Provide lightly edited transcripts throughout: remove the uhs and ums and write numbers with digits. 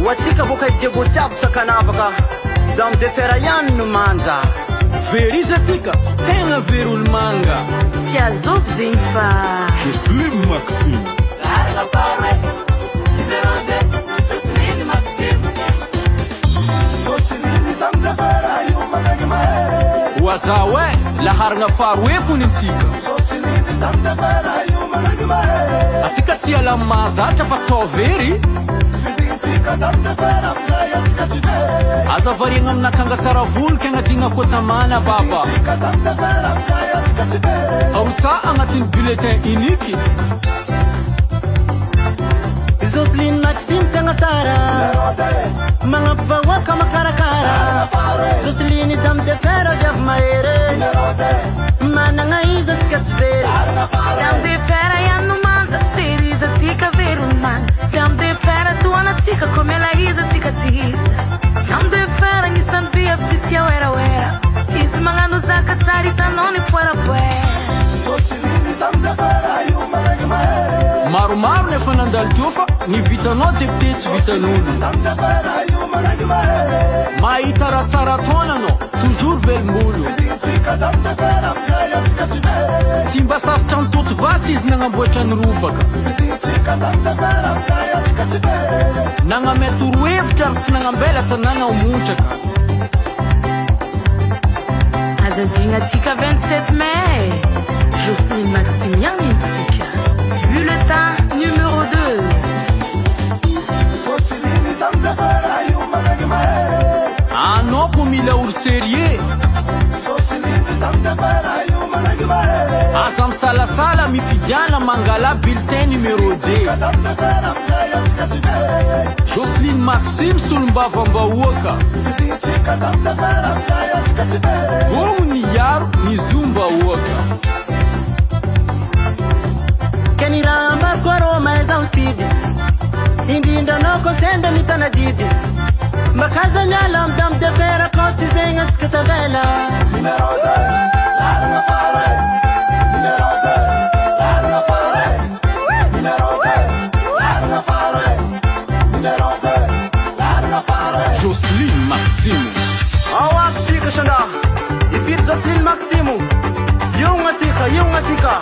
Watsika boka idego jiaby sakanavaka dame de fer ihany no manja. Very izy atsika tegna very olo manga. Tsy azovy zegny fa Jocelyne Maxime. Wazaho laharagna faroe fony antsika. Atsika tsy ala mahazatra fa tsao very. Aza variagna aminakanga tsara volo ke agnadigna kotamana baba. Arotsa agnatin'ny bulletin unique. Jocelyne Maxime tegna tsara magnampivavoaka makarakara. Jocelyne dame de fer avy mahery managna izy atsika tsy very. dame de fer ihany no manja tery izy atsika very olo manga. Dame de fer toanatsika koa ela izy atsika tsy hita. Dame de fer agnisan'ny viavy tsy tia oeraoera. Izy magnano zaka tsara hitanao ny poerapoera. Maromaro nefa nandalo teo fa ny vitanao depite tsy vitan'olo. Mahita raha tsara ataona anao toujours velom-bolo. Tsy mba sasatra ny toto vatsy izy nagnamboatra ny robaka. Nagnamety torohevitra ary tsy nagnambela tanàna homontraka. Azadingatsika 27 mai Jocelyne Maxime Yanitsika. Bulletin numéro 2. Anao ko mila olo sérieux. Aza misalasala mifidiana mangala bulletin numéro 2. Jocelyne Maxime solom-bava-mbahoaka. Vogno ny iaro ny zombahoaka. Keny raha ambariko arô mahaiza mifidy indrindra anao koa sendra mitana didy. Mbakaza miala amy dame de fer akao tsy zegny atsika tavela. Jocelyne Maxime. Ao aby sika sandra ifidy Jocelyne Maxime. Iogna sika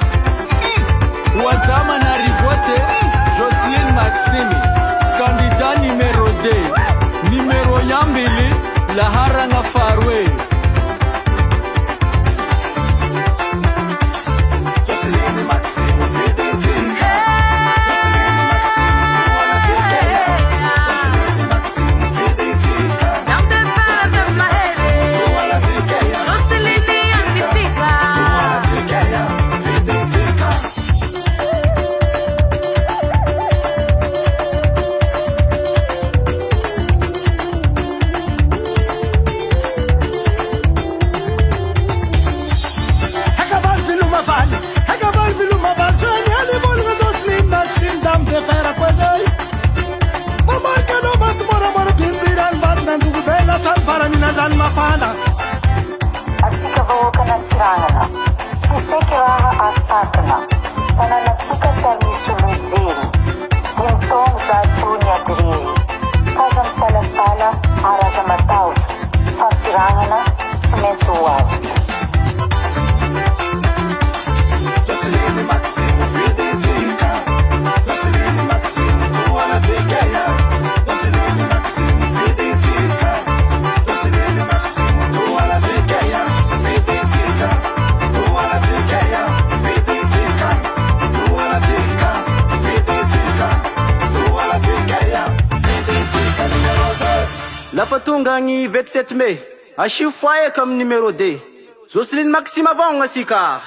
Wazama na rivote Jocelyne Maxime. Candidat numéro 2. Numéro yambili laharanga farwe. Atsika vahoaka natsirangana tsy seky raha asakana tananatsika tsy ary misy olo ijery dia mitôgno zatrony adirery kaza misalasala ary aza matahotra fa tsirangana tsy maintsy ho avitra. Jocelyne Maxime viditsika. Jocelyne Maxime toanatsikeya. Jocelyne Maxime viditsika. Jocelyne Maxime toanatsikeya. Viditsika. Toanatsikeya. Viditsika. Toanatsika. Viditsika. Toanatsikeya. Viditsika numéro 2. lafa tonga agny 27 mai asio foaeka amy numéro 2 Jocelyne Maxime avao gnasika.